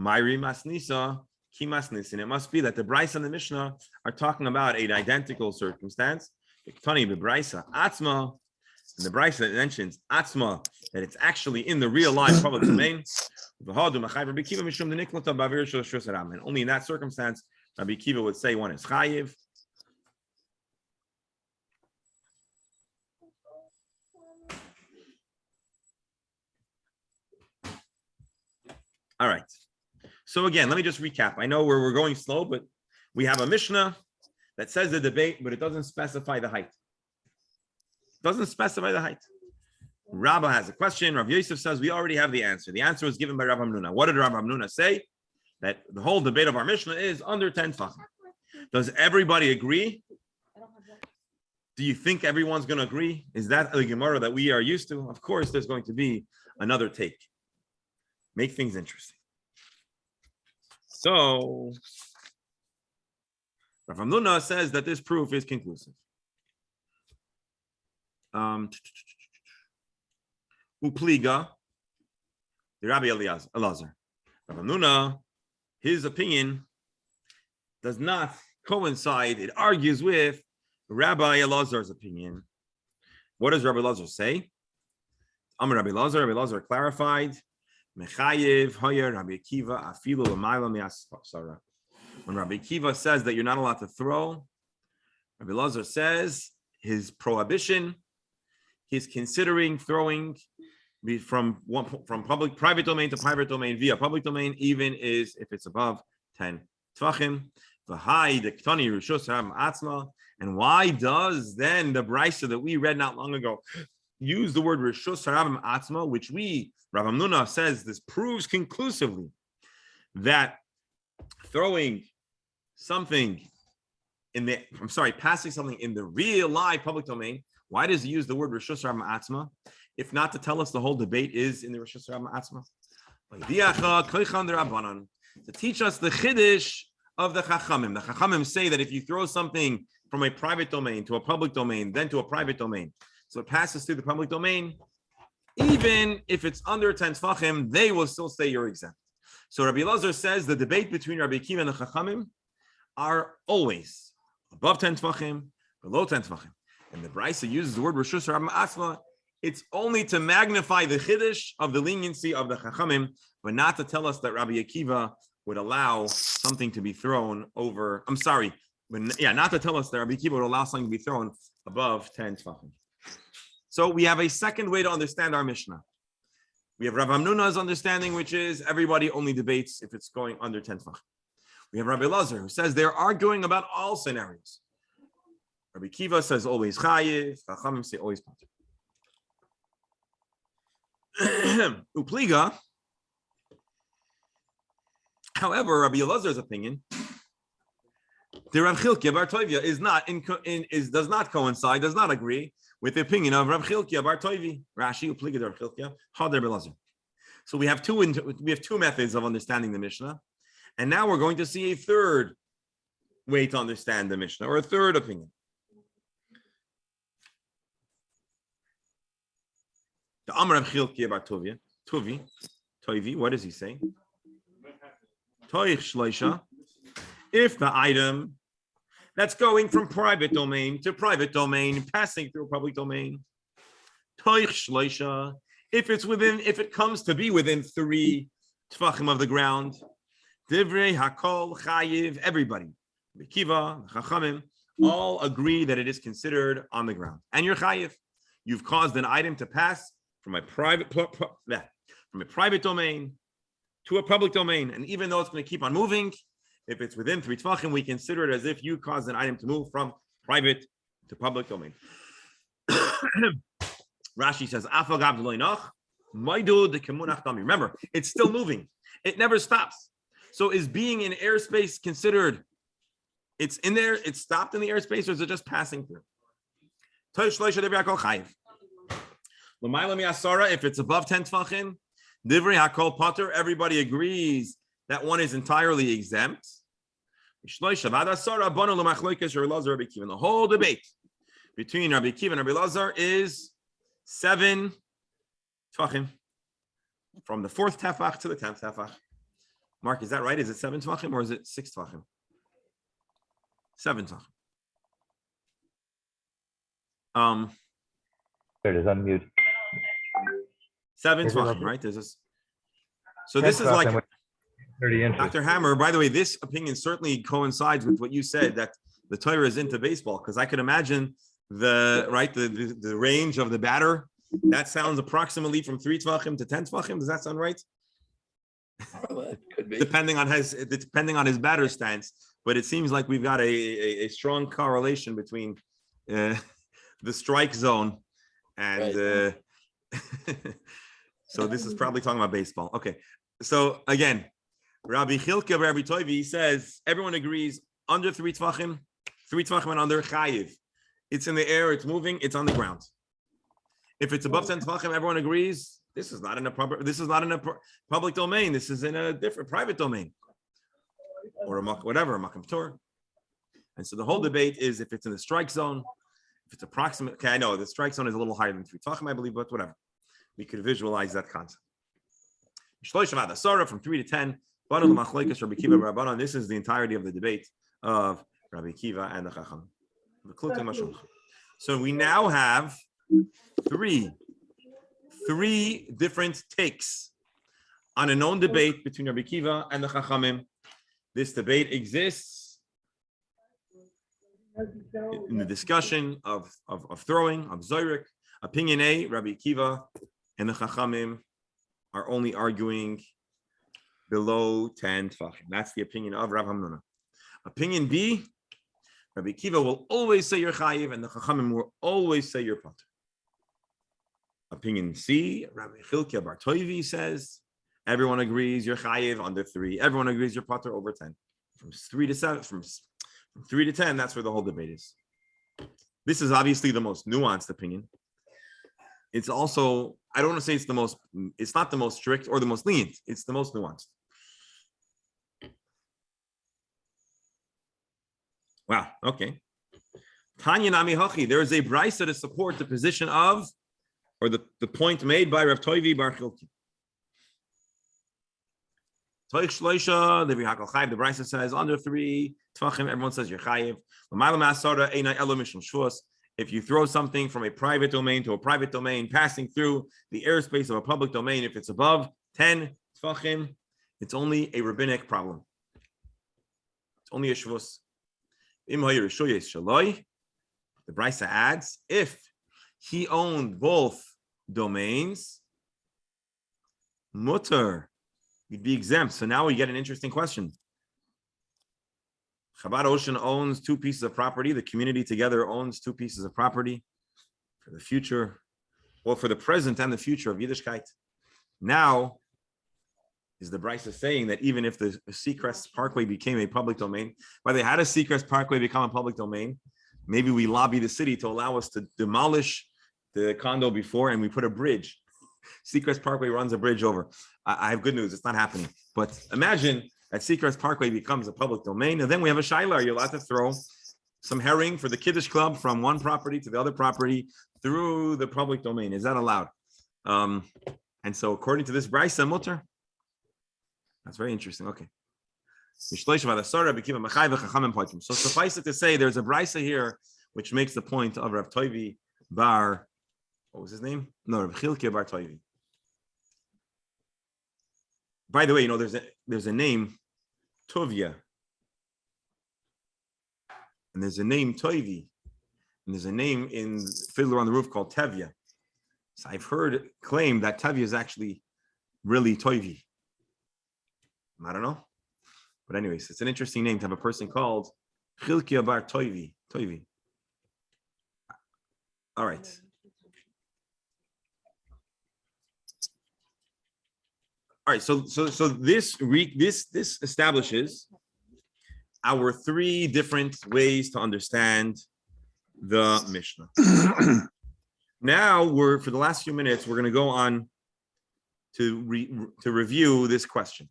Mayri masnisa, ki masnisin. It must be that the Brisa and the Mishnah are talking about an identical circumstance. Tani bebrisa atzma, and the Brisa that mentions atzma, that it's actually in the real life public domain. And only in that circumstance, Rabbi Kiva would say one is chayiv. All right. So again, let me just recap. I know we're going slow, but we have a Mishnah that says the debate, but it doesn't specify the height. Doesn't specify the height. Rabbah has a question. Rav Yosef says we already have the answer. The answer was given by Rav Hamnuna. What did Rav Hamnuna say? That the whole debate of our Mishnah is under 10 tefachim. Does everybody agree? Do you think everyone's going to agree? Is that the Gemara that we are used to? Of course, there's going to be another take. Make things interesting. So, Rav Hamnuna says that this proof is conclusive. Upliga, the Rabbi Elazar. Rav Hamnuna, his opinion does not coincide. It argues with Rabbi Elazar's opinion. What does Rabbi Elazar say? Amar Rabbi Elazar clarified. Mechayev Hoyer Rabbi Akiva Afilu L'mayla Mi'asara. When Rabbi Akiva says that you're not allowed to throw, Rabbi Elazar says his prohibition, he's considering throwing from private domain to private domain via public domain, even is if it's above 10 tvachim. And why does then the brisa that we read not long ago use the word rishus harabim atzma, which we, Rav Hamnuna says this proves conclusively that throwing something passing something in the real live public domain, why does he use the word rishus harabim atzma? If not to tell us the whole debate is in the rishus harabim atzma. To teach us the chiddush of the chachamim. The chachamim say that if you throw something from a private domain to a public domain, then to a private domain, so it passes through the public domain, even if it's under 10 tefachim, they will still say you're exempt. So Rabbi Elazar says the debate between Rabbi Akiva and the Chachamim are always above 10 Tvachim, below 10 Tvachim. And the Brisa uses the word Rishus Rabbi Asla. It's only to magnify the chiddush of the leniency of the Chachamim, but not to tell us that Rabbi Akiva would allow something to be thrown over. I'm sorry, but not to tell us that Rabbi Akiva would allow something to be thrown above 10 Tvachim. So we have a second way to understand our Mishnah. We have Rav Hamnuna's understanding, which is everybody only debates if it's going under 10 Tvachim. We have Rabbi Elazar, who says they're arguing about all scenarios. Rabbi Akiva says always chayiv, Chachamim say always patur. Upliga. However, Rabbi Elazar's opinion, the Rav Chilkiah Bar Tovia does not coincide, does not agree with the opinion of Rav Chilkiah Bar Tovi. Rashi Upliga Rav Chilkiah Hader Elazar. So we have two methods of understanding the Mishnah, and now we're going to see a third way to understand the Mishnah, or a third opinion. The Amar Rav Chilkiah Bar Tovia, Tovi, what does he say? Toich Shloisha. If the item that's going from private domain to private domain, passing through public domain, Toich Shloisha. If it comes to be within 3 Tvachim of the ground, Divrei Hakol Chayiv, everybody, Kiva, Chachamim, all agree that it is considered on the ground. And you're Chayiv. You've caused an item to pass from a private domain to a public domain. And even though it's going to keep on moving, if it's within 3 Tvachim, we consider it as if you caused an item to move from private to public domain. Rashi says, remember, it's still moving. It never stops. So is being in airspace considered, it's in there, it's stopped in the airspace, or is it just passing through? If it's above 10 Tvachim, Divrei Hakol Pater, everybody agrees that one is entirely exempt. The whole debate between Rabbi Akiva and Rabbi Elazar is 7 Tvachim, from the 4th Tefach to the 10th Tefach. Mark, is that right? Is it 7 Tvachim or is it 6 Tvachim? 7 Tvachim. There it is, unmute. 7 Tvachim, right? There's this. So this is like 30 inches. Dr. Hammer. By the way, this opinion certainly coincides with what you said, that the Torah is into baseball, because I could imagine the range of the batter. That sounds approximately from 3 Tvachim to 10 Tvachim. Does that sound right? Well, that could be. Depending on his batter stance, but it seems like we've got a strong correlation between the strike zone and. Right. So this is probably talking about baseball. Okay. So again, Rabbi Chilkiah, Rabbi Tovi says everyone agrees under 3 Tvachim and under Chayiv. It's in the air, it's moving, it's on the ground. If it's above 10 Tvachim, everyone agrees this is not in a public domain. This is in a different private domain, or a Makam Torah. And so the whole debate is if it's in the strike zone, if it's approximate. Okay, I know the strike zone is a little higher than 3 Tvachim, I believe, but whatever. We could visualize that concept. From 3 to 10. This is the entirety of the debate of Rabbi Akiva and the Chacham. So we now have three different takes on a known debate between Rabbi Akiva and the Chachamim. This debate exists in the discussion of throwing, of Zoyrek. Opinion A, Rabbi Akiva and the Chachamim are only arguing below 10 Tvachim. That's the opinion of Rav Hamnuna. Opinion B, Rabbi Akiva will always say you're Chayiv, and the Chachamim will always say you're Pater. Opinion C, Rabbi Chilkiah Bar Tovi says everyone agrees you're Chayiv under 3. Everyone agrees you're Pater over 10. From 3 to 7, from 3 to 10, that's where the whole debate is. This is obviously the most nuanced opinion. It's also, I don't want to say it's not the most strict or the most lenient. It's the most nuanced. Wow, okay. Tanya Nami Hachi, there is a brisa to support the position of, or the point made by Rav Tovi Bar Chilkiah. Toich shloisha, the v'hakal chayiv. The Brisa says under 3 tvachim, everyone says you're chayiv. L'mayla ma'asara einai elo mishum shvus. If you throw something from a private domain to a private domain, passing through the airspace of a public domain, if it's above 10 tvachim, it's only a rabbinic problem. It's only a shvus. The Brisa adds, if he owned both domains, mutter, you'd be exempt. So now we get an interesting question. Chabad Ocean owns 2 pieces of property. The community together owns 2 pieces of property for the future, well, for the present and the future of Yiddishkeit. Now, is the Brisa saying that even if the Seacrest Parkway became a public domain, by the way, how does Seacrest Parkway become a public domain? Maybe we lobby the city to allow us to demolish the condo before and we put a bridge. Seacrest Parkway runs a bridge over. I have good news, it's not happening. But imagine that Seacrest Parkway becomes a public domain, and then we have a shaila. You're allowed to throw some herring for the Kiddush Club from one property to the other property through the public domain. Is that allowed? And so according to this Brisa, mutter. That's very interesting. Okay. So suffice it to say, there's a Brisa here which makes the point of Rav Toivi Bar, what was his name? No, Rav Chilke Bar Toivi. By the way, there's a name, Tovia, and there's a name Toivi, and there's a name in Fiddler on the Roof called Tevya. So I've heard claim that Tevya is actually really Toivi. I don't know. But anyways, it's an interesting name to have a person called Chilkia Bar Toivi. All right. All right, so this establishes our 3 different ways to understand the Mishnah. Now for the last few minutes, we're going to go on to review this question.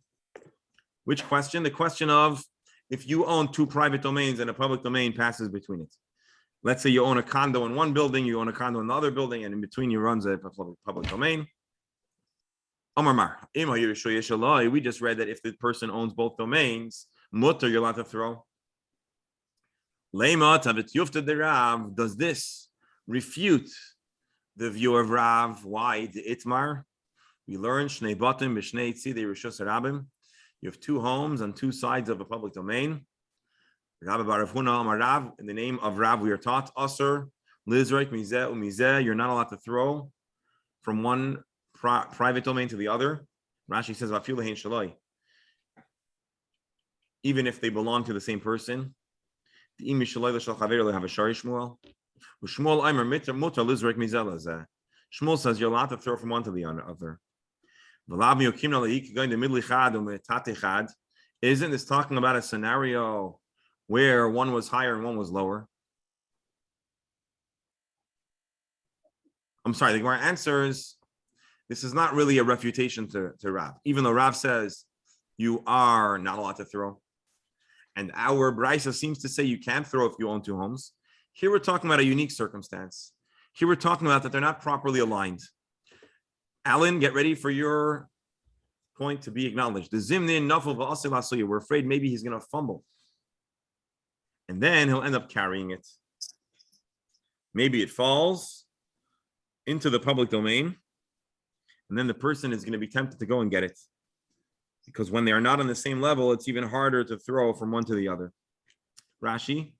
Which question? The question of if you own 2 private domains and a public domain passes between it. Let's say you own a condo in one building, you own a condo in the other building, and in between you runs a public domain. Omar, we just read that if the person owns both domains, mutter, you're allowed to throw. Does this refute the view of Rav? Why? The Itmar. We learned Shnei Batim b'Shnei Tzidei Rishus Rabim. You have 2 homes on 2 sides of a public domain. In the name of Rav, we are taught, Asur, Lizraik, Mizeh, Umizeh, you're not allowed to throw from one private domain to the other. Rashi says, even if they belong to the same person. Shmuel says you're allowed to throw from one to the other. Isn't this talking about a scenario where one was higher and one was lower? I'm sorry, the Gemara answers, this is not really a refutation to Rav, even though Rav says you are not allowed to throw. And our Brisa seems to say you can't throw if you own 2 homes. Here we're talking about a unique circumstance. Here we're talking about that they're not properly aligned. Alan, get ready for your point to be acknowledged. The Zimnin Nafal V'Asel Asuya. We're afraid maybe he's going to fumble. And then he'll end up carrying it. Maybe it falls into the public domain. And then the person is going to be tempted to go and get it. Because when they are not on the same level, it's even harder to throw from one to the other. Rashi.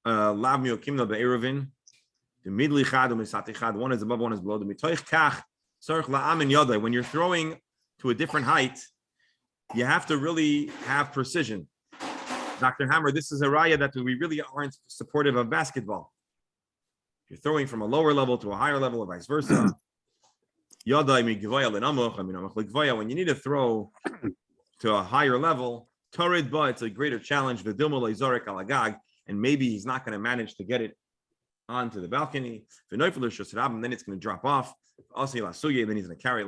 Lav miokimna be'eruvin. The midli chad u'misati chad. One is above, one is below. The mitoich kach tzarich la'am in yadai. When you're throwing to a different height, you have to really have precision. Dr. Hammer, this is a raya that we really aren't supportive of basketball. You're throwing from a lower level to a higher level, or vice versa. When you need to throw to a higher level, it's a greater challenge. And maybe he's not going to manage to get it onto the balcony. Then it's going to drop off. Then he's going to carry it.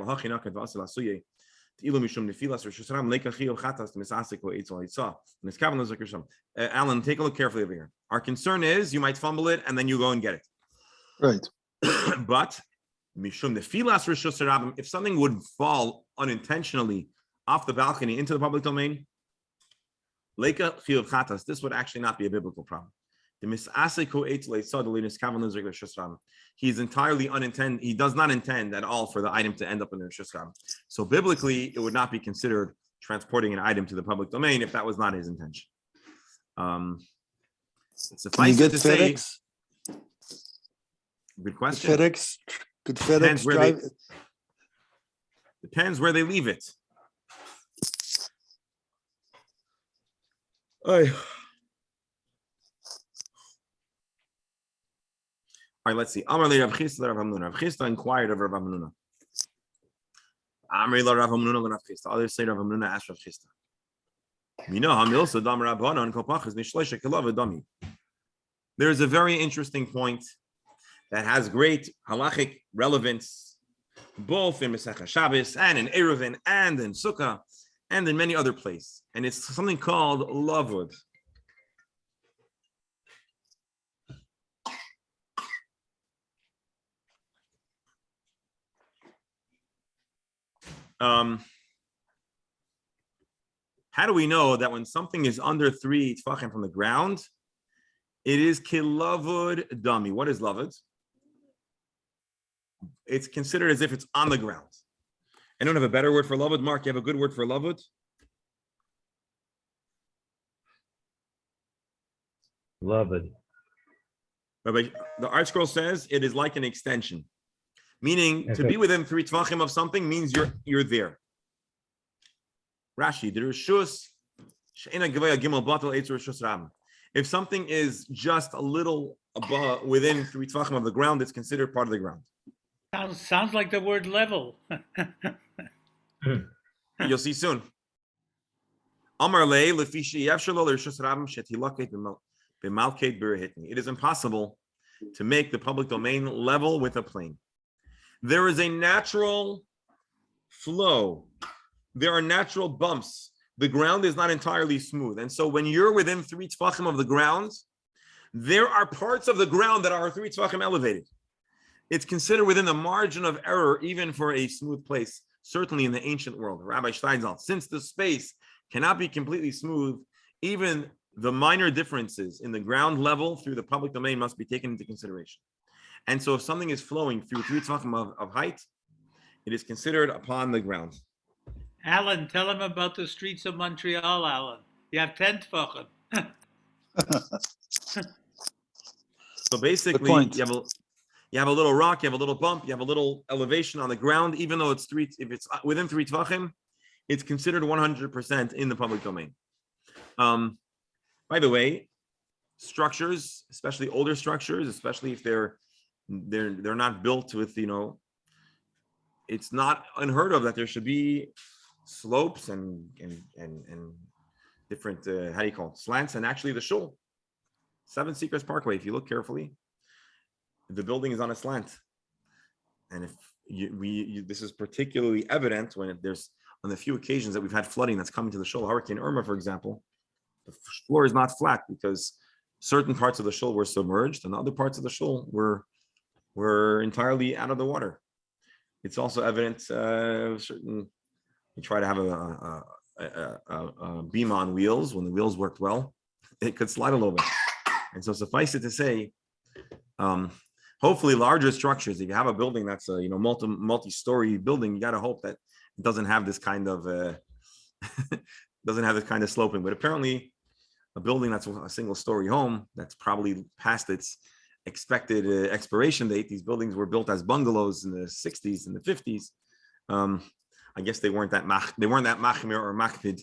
Alan, take a look carefully over here. Our concern is you might fumble it and then you go and get it. Right. But if something would fall unintentionally off the balcony into the public domain, Leka Chiyuv Chatas, this would actually not be a biblical problem. He is entirely unintended. He does not intend at all for the item to end up in the Rishus Ram. So biblically, it would not be considered transporting an item to the public domain if that was not his intention. Suffice it to say, good question. Could FedEx drive? Depends where they leave it. All right, let's see. Amar le Rav Chisda Rav Hamnuna. Rav Chisda inquired of Rav Hamnuna. Amar le Rav Hamnuna le Rav Chisda. Others say Rav Hamnuna asked Rav Chisda. There is a very interesting point that has great halachic relevance, both in Masechah Shabbos and in Eruvin and in Sukkah and in many other places. And it's something called lavud. How do we know that when something is under 3 tefachim from the ground, it is kilavud dami? What is lavud? It's considered as if it's on the ground. I don't have a better word for lavud. Mark, you have a good word for lavud? Lavud. Rabbi, the Art Scroll says it is like an extension, meaning to be within 3 tefachim of something means you're there. Rashi, the Rishus, She'ena Gevaya Gimel Batal Eitz Rishus Ram. If something is just a little above, within 3 tefachim of the ground, it's considered part of the ground. Sounds like the word level. You'll see soon. Amar le lefi she'yavshelo l'Rishus Ram she'tilaket b'malkeit b'rehitni. It is impossible to make the public domain level with a plane. There is a natural flow. There are natural bumps. The ground is not entirely smooth. And so when you're within 3 tefachim of the ground, there are parts of the ground that are 3 tefachim elevated. It's considered within the margin of error, even for a smooth place, certainly in the ancient world. Rabbi Steinsaltz, since the space cannot be completely smooth, even the minor differences in the ground level through the public domain must be taken into consideration. And so if something is flowing through 3 tefachim of height, it is considered upon the ground. Alan, tell him about the streets of Montreal, Alan. You have 10 tefachim. So basically, you have a little rock, you have a little bump, you have a little elevation on the ground, even though if it's within 3 tefachim, it's considered 100% in the public domain. By the way, structures, especially older structures, especially if they're not built with, it's not unheard of that there should be slopes and different how do you call it, slants. And actually the shul, 7 Seacrest Parkway, if you look carefully, the building is on a slant. And if this is particularly evident when there's on the few occasions that we've had flooding that's coming to the shul. Hurricane Irma, for example, the floor is not flat because certain parts of the shul were submerged and other parts of the shul were entirely out of the water. It's also evident you try to have a beam on wheels. When the wheels worked well, it could slide a little bit. And so suffice it to say, hopefully larger structures, if you have a building that's a multi-story building, you got to hope that it doesn't have this kind of sloping. But apparently a building that's a single story home that's probably past its expected expiration date. These buildings were built as bungalows in the 60s and the 50s. I guess they weren't that machmir or makpid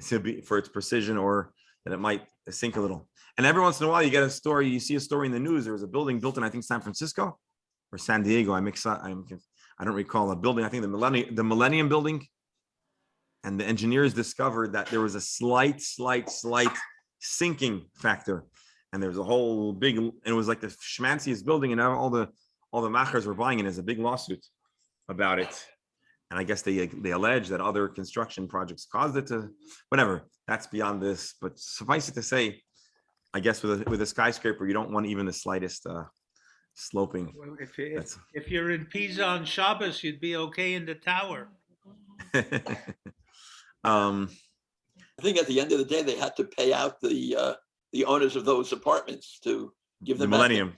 to be for its precision, or that it might sink a little. And every once in a while, you see a story in the news. There was a building built in, I think, San Francisco or San Diego. I don't recall a building. I think the Millennium Building. And the engineers discovered that there was a slight sinking factor. And there was a whole big, and it was like the schmanciest building, and all the machers were buying it as a big lawsuit about it. And I guess they allege that other construction projects caused it to, whatever. That's beyond this. But suffice it to say, I guess with a skyscraper, you don't want even the slightest sloping. Well, if you're in Pisa on Shabbos, you'd be okay in the tower. I think at the end of the day, they had to pay out the owners of those apartments to give The them back. Millennium.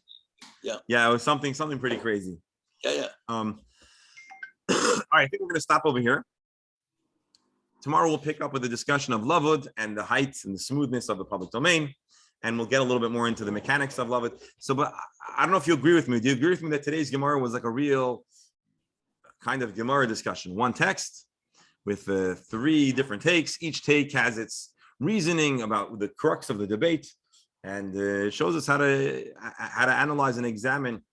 Yeah. Yeah, it was something pretty crazy. Yeah. All right, I think we're gonna stop over here. Tomorrow we'll pick up with a discussion of Lavud and the heights and the smoothness of the public domain, and we'll get a little bit more into the mechanics of Lavud. So, but I don't know if you agree with me. Do you agree with me that today's Gemara was like a real kind of Gemara discussion? One text with 3 different takes. Each take has its reasoning about the crux of the debate, and it shows us how to analyze and examine.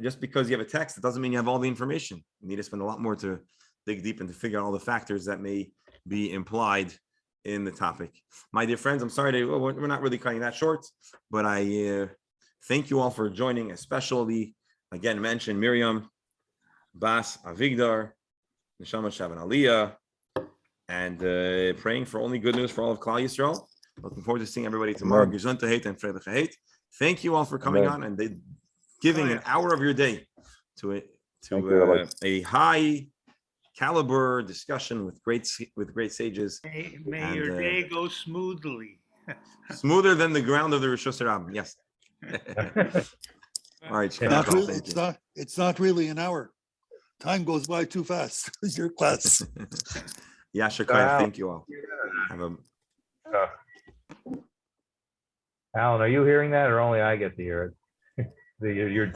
Just because you have a text, it doesn't mean you have all the information. You need to spend a lot more to dig deep and to figure out all the factors that may be implied in the topic. My dear friends, I'm sorry we're not really cutting that short, but I thank you all for joining, especially again mention Miriam, Bas, Avigdar, Neshama Shaban Aliyah, and praying for only good news for all of Klal Yisrael. Looking forward to seeing everybody tomorrow. Gesundheit and Freilich. Thank you all for coming on and giving an hour of your day to a high caliber discussion with great sages. May your day go smoothly. Smoother than the ground of the Rosh Hashanah. Yes. All right. It's not really an hour. Time goes by too fast. It's your class. Yeah, Shakaya, thank you all. Alan, are you hearing that or only I get to hear it? You're